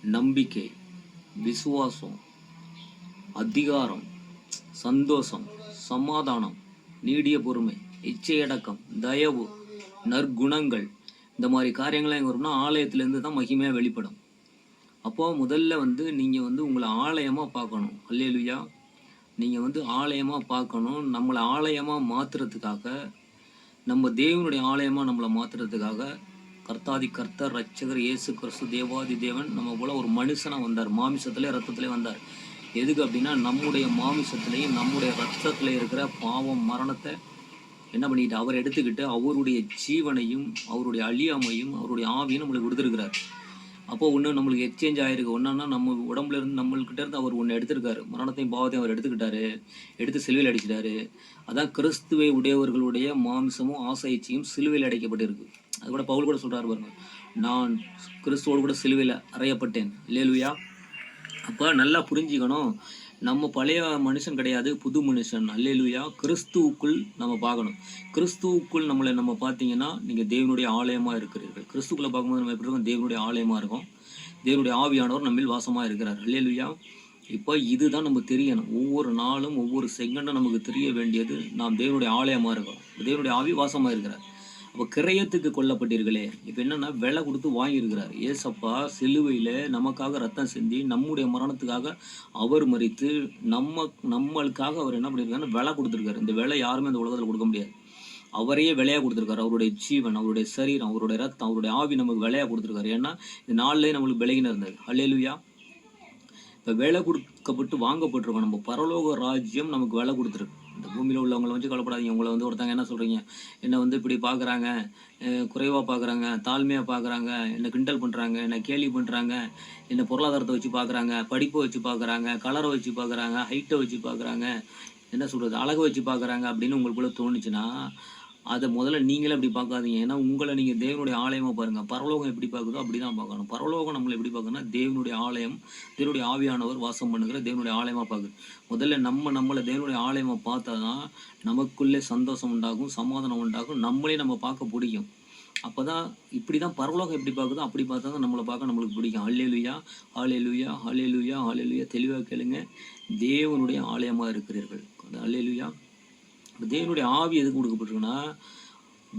நம்பிக்கை, விசுவாசம், அதிகாரம், சந்தோஷம், சமாதானம், நீடிய பொறுமை, இச்சையடக்கம், தயவு, நற்குணங்கள், இந்த மாதிரி காரியங்கள்லாம் எங்கே வரும்னா ஆலயத்திலேருந்து தான் மகிமையாக வெளிப்படும். அப்போது முதல்ல நீங்கள் உங்களை ஆலயமாக பார்க்கணும். அல்லேலூயா. நீங்கள் ஆலயமாக பார்க்கணும். நம்மளை ஆலயமாக மாற்றுறதுக்காக, நம்ம தேவனுடைய ஆலயமாக நம்மளை மாற்றுறதுக்காக கர்த்தாதி கர்த்தர் ரட்சகர் இயேசு கிறிஸ்து தேவாதி தேவன் நம்ம போல ஒரு மனுஷனாக வந்தார். மாமிசத்திலே ரத்தத்திலே வந்தார். எதுக்கு அப்படின்னா நம்முடைய மாமிசத்திலையும் நம்முடைய ரத்தத்தில் இருக்கிற பாவம் மரணத்தை என்ன பண்ணிட்டு அவர் எடுத்துக்கிட்டு அவருடைய ஜீவனையும் அவருடைய அழியாமையும் அவருடைய ஆவியும் நம்மளுக்கு கொடுத்துருக்கிறார். அப்போது ஒன்று நம்மளுக்கு எக்ஸ்சேஞ்ச் ஆகிருக்கு. ஒன்றுன்னா நம்ம உடம்புல இருந்து நம்மள்கிட்ட இருந்து அவர் ஒன்று எடுத்திருக்காரு. மரணத்தையும் பாவத்தையும் அவர் எடுத்துக்கிட்டாரு, எடுத்து சிலுவையில் அடிச்சிட்டாரு. அதான் கிறிஸ்துவை உடையவர்களுடைய மாம்சமும் ஆசைச்சியும் சிலுவையில் அடைக்கப்பட்டிருக்கு. அது கூட பவுல் கூட சொல்கிறார் பாருங்க, நான் கிறிஸ்துவோடு கூட சிலுவையில் அறையப்பட்டேன். இல்லையா? அப்போ நல்லா புரிஞ்சுக்கணும், நம்ம பழைய மனுஷன் கிடையாது, புது மனுஷன். அல்லேலூயா. கிறிஸ்துவுக்குள் நம்ம பார்க்கணும். கிறிஸ்துவுக்குள் நம்ம பார்த்தீங்கன்னா நீங்கள் தேவனுடைய ஆலயமாக இருக்கிறீர்கள். கிறிஸ்துக்குள்ளே பார்க்கும்போது நம்ம எப்படி இருக்கோம்? தேவனுடைய ஆலயமாக இருக்கும். தேவனுடைய ஆவியானவர் நம்மில் வாசமாக இருக்கிறார். அல்லேலூயா. இப்போ இதுதான் நம்ம தெரியணும். ஒவ்வொரு நாளும் ஒவ்வொரு செகண்டும் நமக்கு தெரிய வேண்டியது, நாம் தேவனுடைய ஆலயமாக இருக்கோம், தேவனுடைய ஆவி வாசமாக இருக்கிறார். அப்போ கிரயத்துக்கு கொல்லப்பட்டீர்களே, இப்போ என்னென்னா விலை கொடுத்து வாங்கியிருக்கிறார். ஏசப்பா சிலுவையில் நமக்காக ரத்தம் சிந்தி நம்முடைய மரணத்துக்காக அவர் மரித்து நம்மளுக்காக அவர் என்ன பண்ணியிருக்காருன்னு விலை கொடுத்துருக்காரு. இந்த விலை யாருமே இந்த உலகத்தில் கொடுக்க முடியாது. அவரையே விலையாக கொடுத்துருக்காரு. அவருடைய ஜீவன், அவருடைய சரீரம், அவருடைய ரத்தம், அவருடைய ஆவி நமக்கு விலையாக கொடுத்துருக்காரு. ஏன்னா இந்த நாள்லேயே நம்மளுக்கு விலையின இருந்தது. அல்லேலூயா. இப்போ விலை கொடுக்கப்பட்டு வாங்கப்பட்டிருக்கோம். நம்ம பரலோக ராஜ்யம் நமக்கு விலை கொடுத்துருக்கு. இந்த பூமியில் உள்ளவங்களை வச்சு கவலைப்படாதீங்க. உங்களை ஒருத்தங்க என்ன சொல்கிறீங்க, என்னை இப்படி பார்க்குறாங்க, குறைவாக பார்க்குறாங்க, தாழ்மையாக பார்க்குறாங்க, என்னை கிண்டல் பண்ணுறாங்க, என்னை கேலி பண்ணுறாங்க, என்னை பொருளாதாரத்தை வச்சு பார்க்குறாங்க, படிப்பை வச்சு பார்க்குறாங்க, கலரை வச்சு பார்க்குறாங்க, ஹைட்டை வச்சு பார்க்குறாங்க, என்ன சொல்கிறது, அழகை வச்சு பார்க்குறாங்க அப்படின்னு உங்களுக்குள்ளே தோணுச்சுன்னா அதை முதல்ல நீங்களே அப்படி பார்க்காதீங்க. ஏன்னா உங்களை நீங்கள் தேவனுடைய ஆலயமாக பாருங்கள். பரலோகம் எப்படி பார்க்குதோ அப்படி தான் பார்க்கணும். பரலோகம் நம்மளை எப்படி பார்க்கணும்னா தேவனுடைய ஆலயம், தேவனுடைய ஆவியானவர் வாசம் பண்ணுகிற தேவனுடைய ஆலயமாக பார்க்குது. முதல்ல நம்மளை தேவனுடைய ஆலயமாக பார்த்தா தான் நமக்குள்ளே சந்தோஷம் உண்டாகும், சமாதானம் உண்டாகும், நம்மளே நம்ம பார்க்க பிடிக்கும். அப்போ தான் இப்படி தான் பரலோகம் எப்படி பார்க்குதோ அப்படி பார்த்தா தான் நம்மளை பார்க்க நம்மளுக்கு பிடிக்கும். அல்லேலூயா, அல்லேலூயா, அல்லேலூயா, அல்லேலூயா. தெளிவாக கேளுங்க, தேவனுடைய ஆலயமாக இருக்கிறீர்கள். அல்லேலூயா. தேவனுடைய ஆவி எதுக்கு கொடுக்கப்பட்டிருக்குன்னா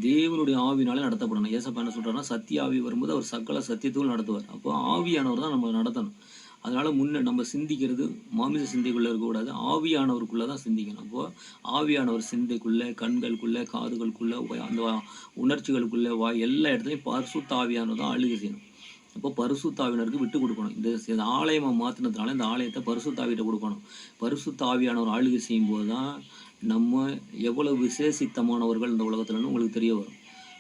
தேவனுடைய ஆவினாலே நடத்தப்படணும். ஏசப்பா என்ன சொல்கிறாருன்னா சத்திய ஆவி வரும்போது அவர் சகல சத்தியத்துக்குள் நடத்துவார். அப்போ ஆவியானவர் தான் நம்ம நடத்தணும். அதனால் நம்ம சிந்திக்கிறது மாமிச சிந்தைக்குள்ளே இருக்கக்கூடாது, ஆவியானவருக்குள்ளே தான் சிந்திக்கணும். அப்போது ஆவியானவர் சிந்தைக்குள்ளே, கண்களுக்குள்ளே, காதுகளுக்குள்ளே, அந்த உணர்ச்சிகளுக்குள்ளே, எல்லா இடத்துலையும் பரிசுத்த ஆவியானவர் தான் ஆளுகை செய்யணும். அப்போ பரிசுத்த ஆவியானவருக்கு விட்டு கொடுக்கணும். இந்த ஆலயமாக மாற்றினதுனால இந்த ஆலயத்தை பரிசுத்த ஆவியிட்ட கொடுக்கணும். பரிசுத்த ஆவியானவர் ஆளுகை செய்யும்போது தான் நம்ம எவ்வளவு விசேஷித்தமானவர்கள் இந்த உலகத்துலன்னு உங்களுக்கு தெரிய வரும்.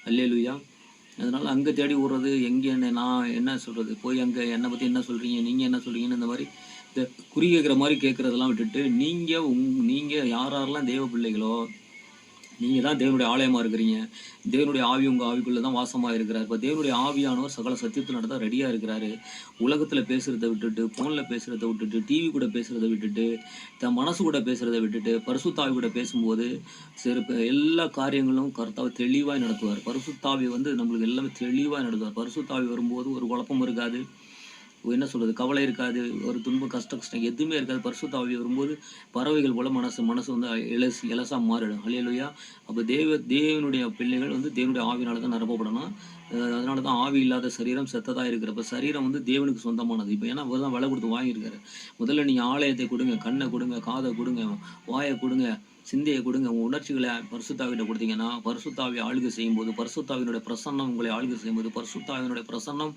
அல்லேலூயா. அதனால் அங்கே தேடி விடுறது, எங்கே நான் என்ன சொல்கிறது, போய் அங்கே என்னை பற்றி என்ன சொல்கிறீங்க, நீங்கள் என்ன சொல்கிறீங்கன்னு இந்த மாதிரி இந்த குறி கேட்குற மாதிரி கேட்குறதெல்லாம் விட்டுட்டு நீங்கள் யாரெல்லாம் தேவ பிள்ளைகளோ நீங்கள் தான் தேவனுடைய ஆலயமாக இருக்கிறீங்க. தேவனுடைய ஆவி உங்கள் ஆவிக்குள்ளே தான் வாசமாக இருக்கிறார். இப்போ தேவனுடைய ஆவியானவர் சகல சத்தியத்தில் நடத்த ரெடியாக இருக்கிறாரு. உலகத்தில் பேசுகிறத விட்டுட்டு, ஃபோனில் பேசுகிறத விட்டுட்டு, டிவி கூட பேசுகிறத விட்டுட்டு, தன் மனசு கூட பேசுகிறத விட்டுட்டு பரிசுத்தாவி கூட பேசும்போது எல்லா காரியங்களும் கர்த்தாவை தெளிவாக நடத்துவார். பரிசுத்தாவி நம்மளுக்கு எல்லாமே தெளிவாக நடத்துவார். பரிசுத்தாவி வரும்போது ஒரு குழப்பம் இருக்காது, என்ன சொல்கிறது, கவலை இருக்காது, ஒரு துன்பம் கஷ்டம் எதுவுமே இருக்காது. பரிசுத்த ஆவி வரும்போது பறவைகள் போல் மனசு இலசாக மாறிடும். அல்லேலூயா. அப்போ தேவனுடைய பிள்ளைகள் தேவனுடைய ஆவினால தான் நிரப்பப்படணும். அதனால தான் ஆவி இல்லாத சரீரம் செத்ததாக இருக்கிறப்ப சரீரம் தேவனுக்கு சொந்தமானது. இப்போ ஏன்னா அவர் தான் விலை கொடுத்து வாங்கியிருக்காரு. முதல்ல நீங்கள் ஆலயத்தை கொடுங்க, கண்ணை கொடுங்க, காதை கொடுங்க, வாயை கொடுங்க, சிந்தையை கொடுங்க. உங்கள் உணர்ச்சிகளை பரிசுத்தாவிட்ட கொடுத்தீங்கன்னா பரிசுத்தாவி ஆளுகை செய்யும்போது, பரிசுத்தாவினுடைய பிரசன்னம் உங்களை ஆளுகை செய்யும்போது, பரிசுத்தாவினுடைய பிரசன்னம்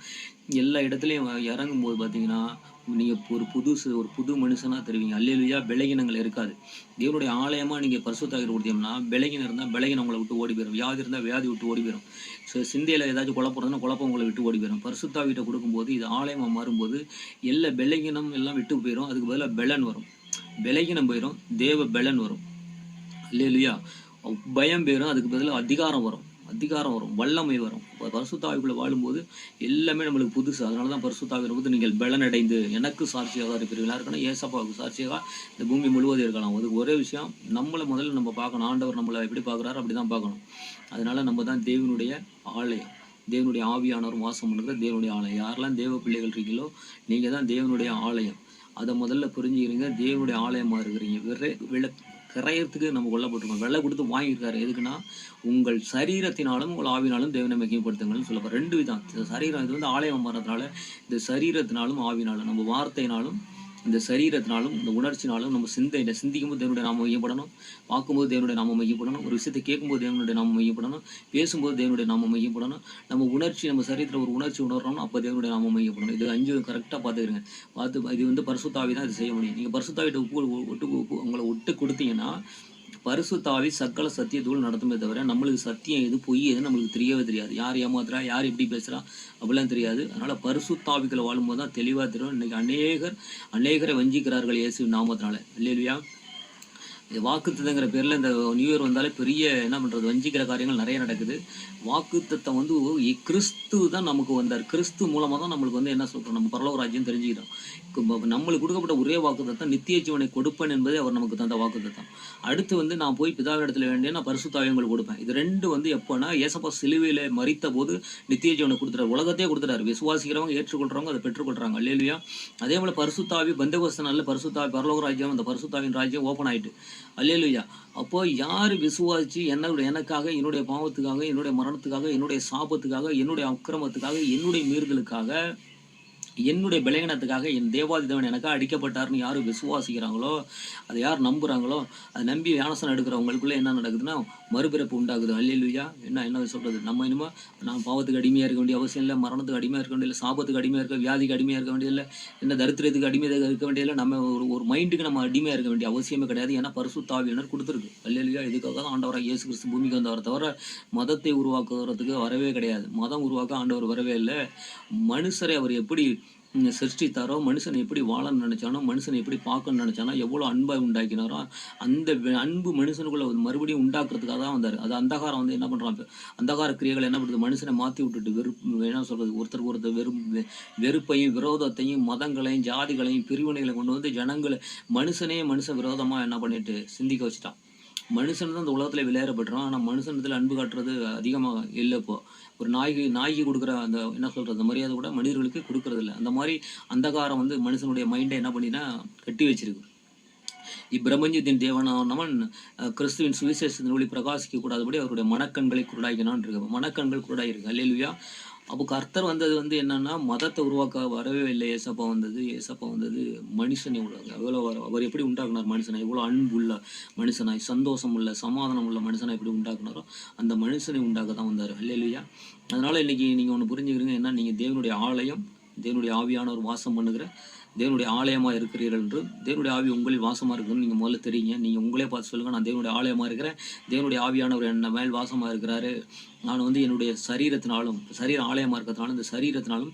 எல்லா இடத்துலையும் இறங்கும்போது பார்த்தீங்கன்னா நீங்கள் ஒரு புது மனுஷனாக தருவீங்க. அல்லேலூயா. விலகினங்கள் இருக்காது. தேவனுடைய ஆலயமாக நீங்கள் பரிசுத்தாவிட்ட கொடுத்தீங்கன்னா விலகினம் இருந்தால் விலகினம் உங்களை விட்டு ஓடி போயிடும். வியாதி இருந்தால் வியாதி விட்டு ஓடி போயிடும். சிந்தையில் ஏதாச்சும் குழப்பம் குழப்பம் உங்களை விட்டு ஓடி போயிடும். பரிசுத்தாவிட்ட கொடுக்கும்போது இது ஆலயமாக மாறும்போது எல்லா விலகினம் எல்லாம் விட்டு போயிடும். அதுக்கு பதிலாக பெலன் வரும். விலகினம் போயிடும், தேவ பெலன் வரும். அல்லேலூயா. பயம் போயிடும், அதுக்கு பதிலாக அதிகாரம் வரும், வல்லமை வரும். பரிசுத்தாவிக்குள்ளே வாழும்போது எல்லாமே நம்மளுக்கு புதுசு. அதனால தான் பரிசுத்தாவி வரும்போது நீங்கள் பலனடைந்து எனக்கு சாட்சியாக இருக்கிறீங்களா இருக்கணும், ஏசப்பாவுக்கு சாட்சியாக இந்த பூமி முழுவதும் இருக்கலாம். அதுக்கு ஒரே விஷயம், நம்மளை முதல்ல நம்ம பார்க்கணும். ஆண்டவர் நம்மளை எப்படி பார்க்குறாரு அப்படி தான் பார்க்கணும். அதனால நம்ம தான் தேவனுடைய ஆலயம். தேவனுடைய ஆவியானவர் வாசம் பண்ணுற தேவனுடைய ஆலயம். யாரெல்லாம் தேவ பிள்ளைகள் இருக்கீங்களோ நீங்கள் தான் தேவனுடைய ஆலயம். அதை முதல்ல புரிஞ்சுக்கிறீங்க. தேவனுடைய ஆலயமாக இருக்கிறீங்க. கிரயத்துக்கு நம்ம கொல்லப்பட்டிருக்கோம். வெள்ளை கொடுத்து வாங்கியிருக்காரு. எதுக்குன்னா உங்கள் சரீரத்தினாலும் உங்கள் ஆவினாலும் தேவனை மகிமைப்படுத்துங்கள்னு சொல்லப்போ 2 விதம். சரீரம் இது ஆலயம் மாறதுனால இந்த சரீரத்தினாலும் ஆவினாலும் நம்ம வார்த்தையினாலும் இந்த சரீரத்தினாலும் இந்த உணர்ச்சினாலும் நம்ம சிந்திக்கும் போது தேவனுடைய நாமம் மையப்படணும், பார்க்கும்போது தேவனுடைய நாமம் மையப்படணும், ஒரு விஷயத்தை கேட்கும்போது தேவனுடைய நாமம் மையப்படணும், பேசும்போது தேவனுடைய நாமம் மையப்படணும், நம்ம உணர்ச்சி நம்ம சரீரத்தில் ஒரு உணர்ச்சி உணர்றோம்னா அப்போ தேவனுடைய நாமம் மையப்படணும். இது 5 கரெக்டாக பார்த்துக்கிறேங்க. இது பரிசுத்தாவி தான் இது செய்ய முடியும். நீங்கள் பரிசுத்தாவிட்ட உங்களை விட்டு கொடுத்தீங்கன்னா பரிசுத்தாவி சகல சத்தியத்தோடு நடத்துமே தவிர நம்மளுக்கு சத்தியம் எது பொய் எது நம்மளுக்கு தெரியவே தெரியாது. யார் ஏமாத்துறா, யார் எப்படி பேசுகிறா அப்படிலாம் தெரியாது. அதனால் பரிசுத்தாவிகளை வாழும்போது தான் தெளிவாக தெரியும். இன்றைக்கி அநேகரை வஞ்சிக்கிறார்கள் இயேசு நாமத்தினால. இல்லையா? வாக்குத்தத்தங்கிற பேரில் இந்த நியூ இயர் வந்தாலே பெரிய என்ன பண்ணுறது, வஞ்சிக்கிற காரியங்கள் நிறைய நடக்குது. வாக்குத்தத்தம் கிறிஸ்து தான் நமக்கு வந்தார். கிறிஸ்து மூலமாக தான் நம்மளுக்கு என்ன சொல்கிறோம், நம்ம பரலோக ராஜ்யம் தெரிஞ்சுக்கிறோம். நம்மளுக்கு கொடுக்கப்பட்ட ஒரே வாக்குத்தத்தம் நித்திய ஜீவனை கொடுப்பேன் என்பதே அவர் நமக்கு தந்த வாக்குத்தத்தம். அடுத்து நான் போய் பிதாவின் இடத்துல வேண்டிய நான் பரிசுத்தாவியை உங்களுக்கு கொடுப்பேன். இது 2 எப்போனா ஏசப்பா சிலுவையில் மரித்த போது நித்திய ஜீவனை கொடுத்துட்டார், உலகத்தையே கொடுத்துட்டாரு. விசுவாசிக்கிறவங்க ஏற்றுக்கொள்கிறவங்க அதை பெற்றுக்கொள்கிறாங்க. அல்லேலூயா. அதே போல் பரிசுத்தாவி பெந்தெகோஸ்தே நாளில் பரிசுத்தாவி பரலோக ராஜ்யம், அந்த பரிசுத்தாவின் ராஜ்யம் ஓப்பன் ஆகிட்டு. அல்லேலூயா. அப்போ யார் விசுவாசிச்சு எனக்காக, என்னுடைய பாவத்துக்காக, என்னுடைய மரணத்துக்காக, என்னுடைய சாபத்துக்காக, என்னுடைய அக்கிரமத்துக்காக, என்னுடைய மீறுதலுக்காக, என்னுடைய பலகீனத்துக்காக என் தேவாதி தேவன் எனக்காக அடிக்கப்பட்டார்னு யார் விசுவாசிக்கிறாங்களோ, அதை யார் நம்புகிறாங்களோ, அதை நம்பி ஞானஸ்நானம் எடுக்கிறவங்களுக்குள்ளே என்ன நடக்குதுன்னா மறுபிறப்பு உண்டாகுது. அல்லேலூயா. என்ன சொல்கிறது, நம்ம இனிமேல் நான் பாவத்துக்கு அடிமையாக இருக்க வேண்டிய அவசியம் இல்லை, மரணத்துக்கு அடிமையாக இருக்க வேண்டியதில்லை, சாபத்துக்கு அடிமையாக இருக்க, வியாதிக்கு அடிமையாக இருக்க வேண்டியதில்லை, தரித்திரத்துக்கு அடிமையாக இருக்க வேண்டியதில்லை. நம்ம ஒரு மைண்டுக்கு நம்ம அடிமையாக இருக்க வேண்டிய அவசியமே கிடையாது. ஏன்னா பரிசுத்தாவியினர் கொடுத்துருக்கு. அல்லேலூயா. இதுக்காக தான் ஆண்டவராக இயேசு கிறிஸ்து பூமிக்கு வந்தவரை தவிர மதத்தை உருவாக்குறதுக்கு வரவே கிடையாது. மதம் உருவாக்க ஆண்டவர் வரவே இல்லை. மனுஷரை அவர் எப்படி சிருஷ்டித்தாரோ, மனுஷனை எப்படி வாழணும்னு நினைச்சானோ, மனுஷனை எப்படி பார்க்கணும்னு நினைச்சானோ, எவ்வளோ அன்பை உண்டாக்கினாரோ அந்த அன்பு மனுஷனுக்குள்ள மறுபடியும் உண்டாக்குறதுக்காக தான் வந்தார். அது அந்தகாரம் என்ன பண்ணுறான், அந்தகார கிரியைகள் என்ன பண்ணுறது, மனுஷனை மாற்றி விட்டுட்டு என்ன சொல்கிறது, ஒருத்தர் வெறுப்பையும் விரோதத்தையும் மதங்களையும் ஜாதிகளையும் பிரிவினைகளை கொண்டு வந்து ஜனங்களை மனுஷ விரோதமாக என்ன பண்ணிட்டு சிந்திக்க வச்சுட்டான். மனுஷன் தான் இந்த உலகத்தில் விளையாடப்படுறான். ஆனால் மனுஷனத்தில் அன்பு காட்டுறது அதிகமாக இல்லை. இப்போ ஒரு நாய்க்கு கொடுக்குற அந்த என்ன சொல்கிறது, அந்த மரியாதை கூட மனிதர்களுக்கு கொடுக்கறது இல்லை. அந்த மாதிரி அந்தகாரம் மனுஷனுடைய மைண்டை என்ன பண்ணினா கட்டி வச்சிருக்கு. இப்பிரபஞ்சத்தின் தேவனானவன் கிறிஸ்துவின் சுவிசேஷத்தின் ஒளி பிரகாசிக்க கூடாதபடி அவருடைய மனக்கண்களை குருடாக்கினான் இருக்கு. மனக்கண்கள் குருடாயிருக்கு. அல்லேலூயா. அப்போ கர்த்தர் வந்தது என்னன்னா மதத்தை உருவாக்க வரவே இல்லை. ஏசப்பா வந்தது மனுஷனை உருவாக்க. அவர் எப்படி உண்டாக்குனார் மனுஷனை, எவ்வளோ அன்புள்ள மனுஷனாய், சந்தோஷம் உள்ள, சமாதானம் உள்ள மனுஷனை எப்படி உண்டாக்குனாரோ அந்த மனுஷனை உண்டாக்க தான் வந்தார். அல்லேலூயா. அதனால இன்னைக்கு நீங்கள் ஒன்று புரிஞ்சுக்கிறீங்க, என்ன, நீங்கள் தேவனுடைய ஆலயம், தேவனுடைய ஆவியானவர் வாசம் பண்ணுகிற தேவனுடைய ஆலயமாக இருக்கிறீர்கள் என்று, தேவனுடைய ஆவி உங்களில் வாசமாக இருக்குன்னு நீங்கள் முதல்ல தெரியுங்க. நீங்கள் உங்களே பார்த்து சொல்லுங்கள், நான் தேவனுடைய ஆலயமாக இருக்கிறேன், தேவனுடைய ஆவியானவர் என்ன மேல் வாசமாக இருக்கிறாரு, நான் என்னுடைய சரீர ஆலயமாக இருக்கிறதுனாலும் இந்த சரீரத்தினாலும்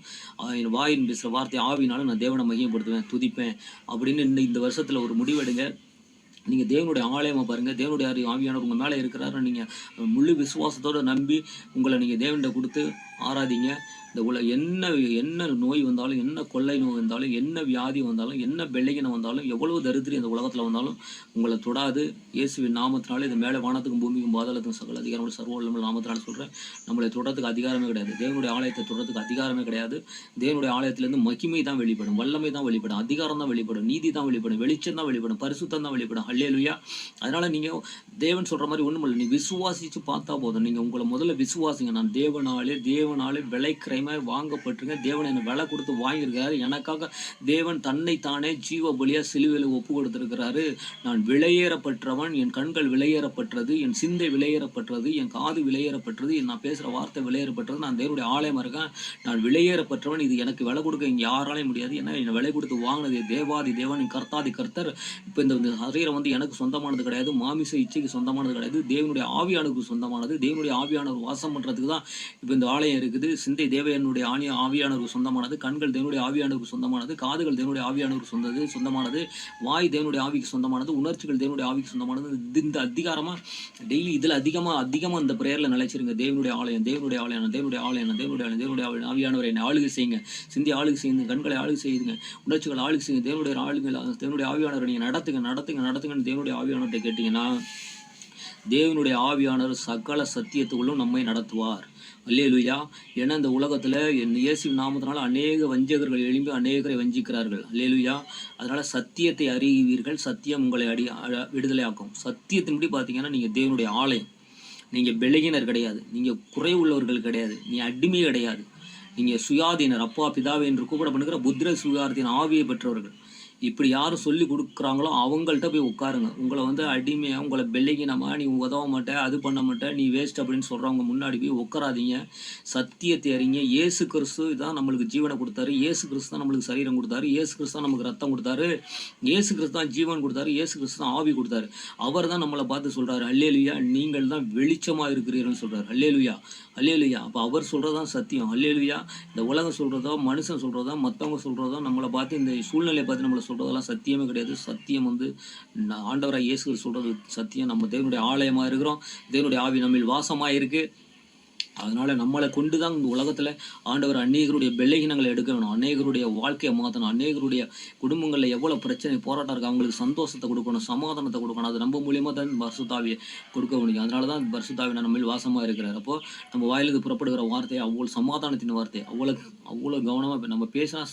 என் வாயின் பேசுகிற வார்த்தை ஆவினாலும் நான் தேவனை மகிமைப்படுத்துவேன், துதிப்பேன் அப்படின்னு இந்த வருஷத்தில் ஒரு முடிவெடுங்க. நீங்கள் தேவனுடைய ஆலயமாக பாருங்கள். தேவனுடைய ஆவியானவர் உங்கள் மேலே இருக்கிறாரு. நீங்கள் முழு விசுவாசத்தோடு நம்பி உங்களை நீங்கள் தேவன்கிட்ட கொடுத்து ஆராதிங்க. இந்த என்ன நோய் வந்தாலும், என்ன கொள்ளை நோய் வந்தாலும், என்ன வியாதி வந்தாலும், என்ன பெல்லைகினம் வந்தாலும், எவ்வளவு தரித்திரி இந்த உலகத்தில் வந்தாலும் உங்களை தொடாது. இயேசுவின் நாமத்தினாலே இது மேலே வானத்துக்கும் பூமிக்கும் பாதாளத்துக்கும் சகல அதிகாரம் சர்வ வல்லமையுள்ள நாமத்தினால சொல்கிறேன். நம்மளை தொடறதுக்கு அதிகாரமே கிடையாது. தேவனுடைய ஆலயத்தை தொடறதுக்கு அதிகாரமே கிடையாது. தேவனுடைய ஆலயத்திலேருந்து மகிமை தான் வெளிப்படும், வல்லமை தான் வெளிப்படும், அதிகாரம் தான் வெளிப்படும், நீதி தான் வெளிப்படும், வெளிச்சம் தான் வெளிப்படும், பரிசுத்தம் தான் வெளிப்படும். அல்லேலூயா. அதனால் நீங்கள் தேவன் சொல்கிற மாதிரி ஒன்றும் இல்லை, நீ விசுவாசித்து பார்த்தா போதும். நீங்கள் உங்களை முதல்ல விசுவாசிங்க. நான் தேவனாலே விலை கிரைமாய் வாங்கப்பட்டிருங்க. தேவன் என்னை விலை கொடுத்து வாங்கியிருக்காரு. எனக்காக தேவன் தன்னைத்தானே ஜீவ பலியாக சிலுவையில் ஒப்பு கொடுத்துருக்கிறாரு. நான் விலையேறப்பட்டவன், என் கண்கள் விலையேறப்பட்டது, என் சிந்தை விலையேறப்பட்டது, என் காது விலையேறப்பட்டது, நான் பேசுகிற வார்த்தை விலையேறப்பட்டது. நான் தேவனுடைய ஆலயமாக இருக்கேன். நான் விலையேறப்பட்டவன். இது எனக்கு விலை கொடுக்க இங்கே யாராலையும் முடியாது. ஏன்னா என்னை விலை கொடுத்து வாங்கினது தேவாதி தேவன், என் கர்த்தாதி கர்த்தர். இப்போ இந்த சரீரம் எனக்கு சொந்தமானது கிடையாது, மாமிச இச்சைக்கு சொந்தமானது கிடையாது, தேவனுடைய ஆவியானவருக்கு சொந்தமானது. தேவனுடைய ஆவியானவர் வாசம் பண்ணுறதுக்கு தான் இப்போ இந்த ஆலயம் இருக்குது. சிந்தை தேவனுடைய ஆவியானவருக்கு சொந்தமானது, கண்கள் தேவனுடைய ஆவியானவருக்கு சொந்தமானது, காதுகள் தேவனுடைய ஆவியானவருக்கு சொந்தமானது, வாய் தேவனுடைய ஆவிக்கு சொந்தமானது, உணர்ச்சிகள் தேவனுடைய ஆவிக்கு சொந்தமானது. இந்த அதிகாரமாக டெய்லி இதில் அதிகமாக இந்த பிரேயரில் நிலைச்சிருங்க. தேவனுடைய ஆலயம், தேவனுடைய ஆலயம், தேவனுடைய ஆலயம், தேவனுடைய ஆலயம், தேவனுடைய ஆவியானவரை என்னை ஆளுகை செய்யுங்க. சிந்தி ஆளுகை செய்யுங்க, கண்களை ஆளுகை செய்யுங்க, உணர்ச்சிகள் ஆளுகை செய்யுங்க. தேவனுடைய தேவனுடைய ஆவியானவரை நீங்கள் நடத்துங்கன்னு தேவனுடைய ஆவியானவர்கிட்ட கேட்டீங்கன்னா தேவனுடைய ஆவியானவர் சகல சத்தியத்துக்குள்ளும் நம்மை நடத்துவார். அல்லேலூயா. ஏன்னா இந்த உலகத்தில் இயேசு நாமத்தினால அநேக வஞ்சகர்கள் எழும்பி அநேகரை வஞ்சிக்கிறார்கள். அல்லேலூயா. அதனால சத்தியத்தை அறிவீர்கள், சத்தியம் உங்களை விடுதலையாக்கும். சத்தியத்தின்படி பார்த்தீங்கன்னா நீங்கள் தேவனுடைய ஆலயம். நீங்கள் பெலகினர் கிடையாது, நீங்கள் குறைவுள்ளவர்கள் கிடையாது, நீ அடிமை கிடையாது, நீங்கள் சுயாதீனர். அப்பா பிதாவை என்று கூப்பிடப்படுகிற புத்திர சுயாதீன ஆவியை பெற்றவர்கள். இப்படி யாரும் சொல்லி கொடுக்குறாங்களோ அவங்கள்ட்ட போய் உட்காருங்க. உங்களை அடிமையாக, உங்களை பெல்லிங்கினமா, நீ உதவ மாட்டே, அது பண்ண மாட்டேன், நீ வேஸ்ட் அப்படின்னு சொல்கிறவங்க முன்னாடி போய் உட்காராதீங்க. சத்தியத்தை அறிங்க. இயேசு கிறிஸ்து தான் நம்மளுக்கு ஜீவனை கொடுத்தாரு, இயேசு கிறிஸ்து தான் நம்மளுக்கு சரீரம் கொடுத்தாரு, இயேசு கிறிஸ்து தான் நமக்கு ரத்தம் கொடுத்தாரு, இயேசு கிறிஸ்து தான் ஜீவன் கொடுத்தாரு, இயேசு கிறிஸ்து தான் ஆவி கொடுத்தாரு. அவர் தான் நம்மளை பார்த்து சொல்கிறாரு, அல்லேலுயா நீங்கள் தான் வெளிச்சமாக இருக்கிறீர்கள்னு சொல்கிறார். அல்லேலுயா, அல்லேலுயா. அப்போ அவர் சொல்கிறதான் சத்தியம். அல்லேலுயா. இந்த உலகம் சொல்கிறதோ, மனுஷன் சொல்கிறதோ, மற்றவங்க சொல்கிறதோ, நம்மளை பார்த்து இந்த சூழ்நிலையை பார்த்து நம்மளை சொல்கிறதெல்லாம் சத்தியமே கிடையாது. சத்தியம் ஆண்டவராக இயேசு சொல்கிறது சத்தியம். நம்ம தேவனுடைய ஆலயமாக இருக்கிறோம், தேவனுடைய ஆவி நம்மில் வாசமாக இருக்குது. அதனால் நம்மளை கொண்டு தான் இந்த உலகத்தில் ஆண்டவர் அநேகருடைய பெலகீனங்களை எடுக்க வேணும், அநேகருடைய வாழ்க்கையை மாற்றணும், அநேகருடைய குடும்பங்களில் எவ்வளோ பிரச்சனை போராட்டம் இருக்குது அவங்களுக்கு சந்தோஷத்தை கொடுக்கணும், சமாதானத்தை கொடுக்கணும். அது நம்ம மூலியமாக தான் பரிசுத்தாவியை கொடுக்க முடியும். அதனால தான் பரிசுத்தாவி நம்மில் வாசமாக இருக்கிறார். அப்போது நம்ம வாயிலுக்கு புறப்படுகிற வார்த்தை அவ்வளோ சமாதானத்தின் வார்த்தை, அவ்வளோ கவனமாக நம்ம பேசினா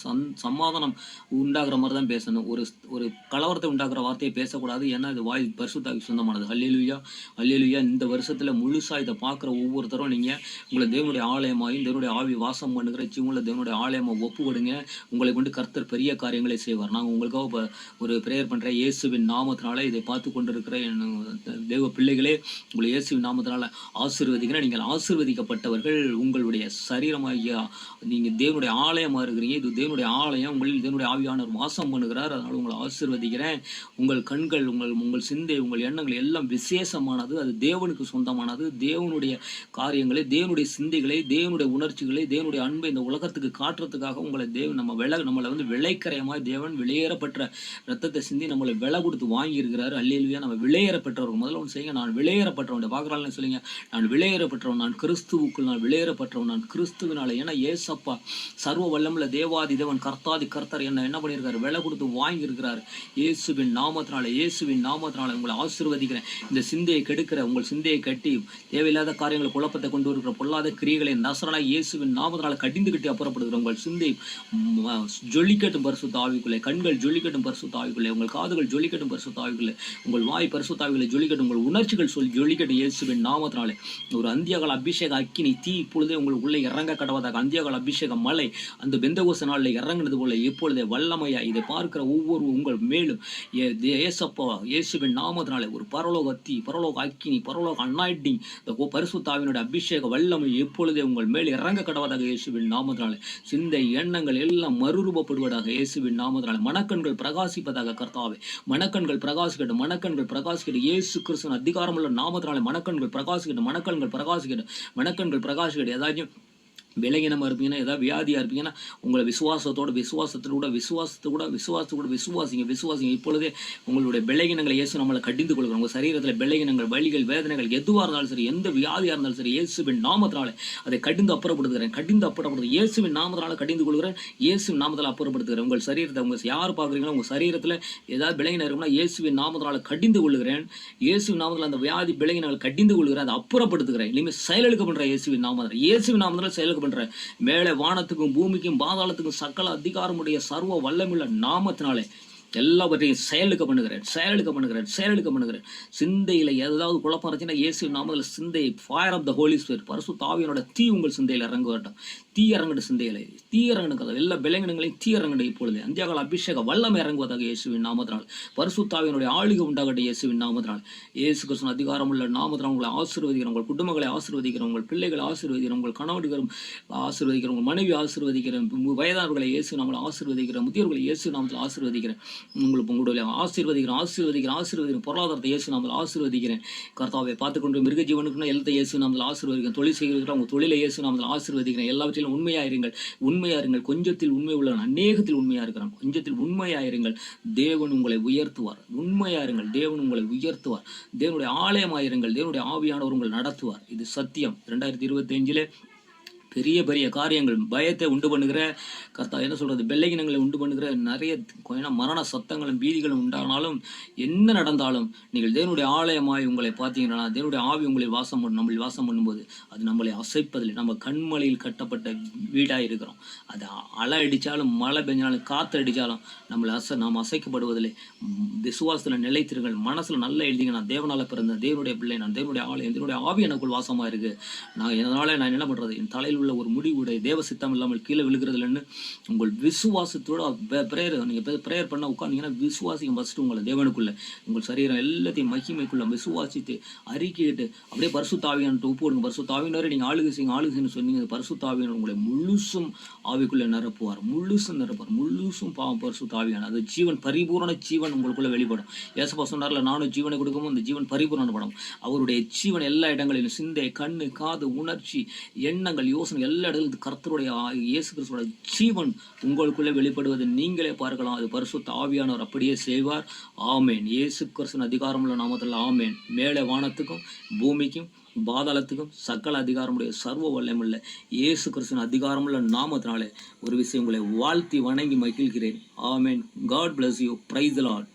சமாதானம் உண்டாகிற மாதிரி தான் பேசணும். ஒரு கலவரத்தை உண்டாக்குற வார்த்தையை பேசக்கூடாது. ஏன்னா இது வாய் பரிசுத்தாவி சொந்தமானது. அல்லேலூயா, அல்லேலூயா. இந்த வருஷத்தில் முழுசாக இதை பார்க்குற ஒவ்வொருத்தரும் நீங்கள் உங்களை தேவனுடைய ஆலயமாயும் தேவனுடைய ஆவி வாசம் பண்ணுகிற உங்களை தேவனுடைய ஆலயமாக ஒப்பு கொடுங்க. உங்களை கொண்டு கர்த்தர் பெரிய காரியங்களை செய்வார். நாங்கள் உங்களுக்காக ஒரு ப்ரேயர் பண்ணுறேன். இயேசுவின் நாமத்தினால இதை பார்த்து கொண்டிருக்கிற தேவ பிள்ளைகளே, உங்களை இயேசுவின் நாமத்தினால ஆசீர்வதிக்கிறேன். நீங்கள் ஆசீர்வதிக்கப்பட்டவர்கள். உங்களுடைய சரீரமாகிய நீங்கள் தேவனுடைய ஆலயமாக இருக்கிறீங்க. இது தேவனுடைய ஆலயம். உங்களில் தேவனுடைய ஆவியானவர் வாசம் பண்ணுகிறார். அதனால் உங்களை ஆசீர்வதிக்கிறேன். உங்கள் கண்கள், உங்கள் சிந்தை, உங்கள் எண்ணங்கள் எல்லாம் விசேஷமானது. அது தேவனுக்கு சொந்தமானது. தேவனுடைய காரியங்களை, தேவனுடைய சிந்தைகளை, தேவனுடைய உணர்ச்சிகளை, தேவனுடைய அன்பை இந்த உலகத்துக்கு காட்டுறதுக்காக உங்களை தேவன் நம்மளை விலைக்கரையமாய் தேவன் விலையேறப்பட்ட ரத்தத்தை சிந்தி நம்மளை விலை கொடுத்து வாங்கியிருக்கிறாரு. அல்லேலூயா. நம்ம விலையேறப்பட்டவர்கள். முதல்ல ஒன்று செய்யுங்க, நான் விலையேறப்பட்டவன். பார்க்குறாள்னு சொல்லுங்க, நான் விலையேறப்பட்டவன், நான் கிறிஸ்துவுக்குள் நான் விலையேறப்பட்டவன், நான் கிறிஸ்துவினால. ஏன்னா ஏசப்பா சர்வ வல்லமுள்ள தேவாதி தேவன் கர்த்தாதி கர்த்தர் என்ன பண்ணியிருக்காரு, விலை கொடுத்து வாங்கியிருக்கிறாரு. இயேசுவின் நாமத்தினால, இயேசுவின் நாமத்தினால உங்களை ஆசீர்வதிக்கிறேன். இந்த சிந்தையை கெடுக்கிற, உங்கள் சிந்தையை கட்டி தேவையில்லாத காரியங்களை குழப்பத்தை கொண்டு இருக்கிற பொல்லாத கிரியைகளை நசரனாய் இயேசுவின் நாமத்தினால கடிந்துகிட்டு அப்புறப்படுகிற உங்கள் சிந்தை ஜொலிக்கட்டும் பரிசுத்த ஆவிக்குள்ளே, கண்கள் ஜொலிக்கட்டும் பரிசுத்த ஆவிக்குள்ளே, உங்கள் காதுகள் ஜொலிக்கட்டும் பரிசுத்த ஆவிக்குள்ளே, உங்கள் வாய் பரிசுத்த ஆவிக்குள்ளே ஜொலிக்கட்டும், உங்கள் உணர்ச்சிகள் ஜொலிக்கட்டும் இயேசுவின் நாமத்தினாலே. ஒரு அந்தியகால அபிஷேக அக்கினி தீ இப்பொழுதே உங்களுக்குள்ளே இறங்க கடவதாக. அந்தியகால அபிஷேக மலை அந்த பெந்தகோஸ்து நாளில் இறங்கினது போல இப்பொழுதே வல்லமையா இதை பார்க்கிற ஒவ்வொரு உங்கள் மேலும் ஏசப்பா இயேசுவின் நாமத்தினாலே ஒரு பரலோக தீ, பரலோக அக்கினி, பரலோக அனாயிட்டிங், இந்த பரிசுத்த ஆவியினுடைய அபிஷேக வல்லமை எப்பொழுதே உங்கள் மேல் இறங்க கடவதாக இயேசுவின் நாமத்தினாலே. சிந்தை எண்ணங்கள் எல்லாம் மறுரூபப்படுவதாக இயேசுவின் நாமத்தினாலே. மனக்கண்கள் பிரகாசிப்பதாக கர்த்தாவே. மனக்கண்கள் பிரகாசிக்கட்டும், மனக்கண்கள் பிரகாசிக்கட்டும் இயேசு கிறிஸ்துவின் அதிகாரமுள்ள நாமத்தினாலே. மனக்கண்கள் பிரகாசிக்கட்டும், மனக்கண்கள் பிரகாசிக்கட்டும், மனக்கண்கள் பிரகாசிக்கட்டும். ஏதாச்சும் விலகினமாக இருப்பீங்கன்னா, ஏதாவது வியாதியாக இருப்பீங்கன்னா, உங்களை விசுவாசத்தோட விசுவாசிங்க. இப்பொழுதே உங்களுடைய விலகினங்களை இயேசு நம்மளை கடிந்து கொள்கிறோம். உங்கள் சரீரத்தில் விலகினங்கள், வலிகள், வேதனைகள் எதுவாக இருந்தாலும் சரி, எந்த வியாதியாக இருந்தாலும் சரி, இயேசுவின் நாமத்தினால அதை கடிந்து அப்புறப்படுத்துகிறேன். இயேசுவின் நாமத்தினால கடிந்து கொள்கிறேன். இயேசுவின் நாமத்தில் அப்புறப்படுத்துகிறேன். உங்கள் சரீரத்தை யார் பார்க்குறீங்களோ உங்கள் சரீரத்தில் ஏதாவது விலகினம் இருக்குன்னா இயேசுவின் நாமத்தினால கடிந்து கொள்கிறேன். இயேசுவின் நாமத்தில் அந்த வியாதி விலகினங்களை கடிந்து கொள்கிறேன், அதை அப்புறப்படுத்துகிறேன். இனிமேல் செயலெடுக்க பண்ணுறேன். இயேசுவின் நாமத்தில் செயலுக்கு பண்ற மேலே வானத்துக்கும் பூமிக்கும் பாதாளத்துக்கும் சகல அதிகாரமுடைய சர்வ வல்லமுள்ள நாமத்தினாலே எல்லாவற்றையும் செயலுக்கு பண்ணுகிறேன். சிந்தையில் ஏதாவது குழப்பம் இருந்துச்சுன்னா இயேசு நாமத்தில் சிந்தையை fire of the Holy Spirit பரிசுத்த ஆவியோட தீ உங்கள் சிந்தையில் இறங்க வரட்டும். தீ இறங்கட்டு சிந்தையில, தீ இறங்கணும். எல்லா விலங்கினங்களையும் தீ இறங்கட்டும். இப்பொழுது அந்தியாகால அபிஷேக வல்லமை இறங்குவதாக இயேசுவின் நாமத்தினால். பரிசுத்த ஆவியினுடைய ஆளுகை உண்டாகட்டும் இயேசுவின் நாமத்தினால். இயேசு கிறிஸ்துவின் அதிகாரம் உள்ள நாமத்தினால் உங்களை ஆசீர்வதிக்கிறோம். உங்கள் குடும்பங்களை ஆசீர்வதிக்கிறோம், உங்கள் பிள்ளைகளை ஆசீர்வதிக்கிறோம், உங்கள் கணவர்களும் ஆசீர்வதிக்கிறோம், உங்கள் மனைவி ஆசீர்வதிக்கிறேன், வயதானவர்களை இயேசு நாமத்தில் ஆசீர்வதிக்கிறேன், முதியோர்களை இயேசு நாமத்தில் ஆசீர்வதிக்கிறேன். உங்களுடைய ஆசீர்வதிக்கிறேன். பொருளாதாரத்தை இயேசு நாமத்தில் ஆசீர்வதிக்கிறேன். கர்த்தாவை பார்த்துக்கொண்டு மிருக ஜீவனுக்குன்னு எல்லாத்தை இயேசு நாமத்தில் ஆசீர்வதிக்கிறேன். தொழில் செய்கிற உங்கள் தொழிலை இயேசு நாமத்தில் ஆசீர்வதிக்கிறேன். எல்லாவற்றிலும் உண்மையாயிருங்கள். கொஞ்சத்தில் உண்மை உள்ளவன் அநேகத்தில் உண்மையா இருக்கிறான். கொஞ்சத்தில் உண்மையாயிருங்கள், தேவன் உங்களை உயர்த்துவார். உண்மையாயிருங்கள், தேவன் உங்களை உயர்த்துவார். தேவனுடைய ஆலயமாயிருங்கள், தேவனுடைய ஆவியானவர் உங்களை நடத்துவார். இது சத்தியம். 2025 பெரிய பெரிய காரியங்கள், பயத்தை உண்டு பண்ணுகிற கர்த்தா என்ன சொல்றது, பெல்லையினங்களை உண்டு பண்ணுகிற நிறைய மரண சத்தங்களும் பீதிகளும் உண்டானாலும், என்ன நடந்தாலும் நீங்கள் தேவனுடைய ஆலயமாய் உங்களை பார்த்தீங்கன்னா, தேவனுடைய ஆவி உங்களை நம்மளை வாசம் பண்ணும்போது அது நம்மளை அசைப்பதில்லை. நம்ம கண்மலையில் கட்டப்பட்ட வீடாக இருக்கிறோம். அது அலை அடித்தாலும் மழை பெஞ்சாலும் காற்று அடித்தாலும் நாம் அசைக்கப்படுவதில்லை. விசுவாசத்தில் நிலைத்திருங்கள். மனசில் நல்லா எழுதிங்க, நான் தேவனால் பிறந்த தேவனுடைய பிள்ளை, நான் தேவனுடைய ஆலயம், தேவனுடைய ஆவி எனக்குள் வாசமாக இருக்கு. நான் என்ன பண்றது, என் தலையில் உள்ள ஒரு முடிவுடைய தேவ சித்தம் இல்லாமல் கீழே விழுகிறதுலன்னு உங்கள் விசுவாசத்தோட பிரேயர், நீங்கள் பிரேயர் பண்ண உட்காந்தீங்கன்னா விசுவாசிங்க. ஃபஸ்ட்டு உங்களை தேவனுக்குள்ள உங்கள் சரீரம் எல்லாத்தையும் மகிமைக்குள்ள விசுவாசித்து அறிக்கையிட்டு அப்படியே பரிசுத்தாவியான்ட்டு ஒப்பு கொடுங்க. பரிசுத்தாவியினரை நீங்கள் ஆளுகை செய்யுன்னு சொன்னீங்க. பரிசுத்தாவியனர் உங்களை முழுசும் ஆவிக்குள்ளே நிரப்புவார், முழுசும் பாவம் பரிசுத்தாவியான அது ஜீவன், பரிபூரண ஜீவன் உங்களுக்குள்ள வெளிப்படும். ஏசப்பா சொன்னார்ல, நானும் ஜீவனை கொடுக்கவும் அந்த ஜீவன் பரிபூரணப்படும். அவருடைய ஜீவன் எல்லா இடங்களிலும், சிந்தை, கண்ணு, காது, உணர்ச்சி, எண்ணங்கள், யோசனை எல்லா இடங்களிலும் கர்த்தருடைய இயேசு கிறிஸ்துவோட ஜீவன் உங்களுக்குள்ளே வெளிப்படுவது நீங்களே பார்க்கலாம். அது பரிசுத்த ஆவியானவர் அப்படியே செய்வார். ஆமேன். இயேசு கிறிஸ்துவின் அதிகாரமுள்ள நாமத்தில் ஆமேன். மேலே வானத்துக்கும் பூமிக்கும் பாதாளத்துக்கும் சகல அதிகாரமுடைய சர்வ வல்லமையுள்ள இயேசு கிறிஸ்துவின் அதிகாரமுள்ள நாமத்தினாலே ஒரு விஷயம் உங்களை வாழ்த்தி வணங்கி மகிழ்கிறேன். ஆமேன். God bless you. Praise the Lord.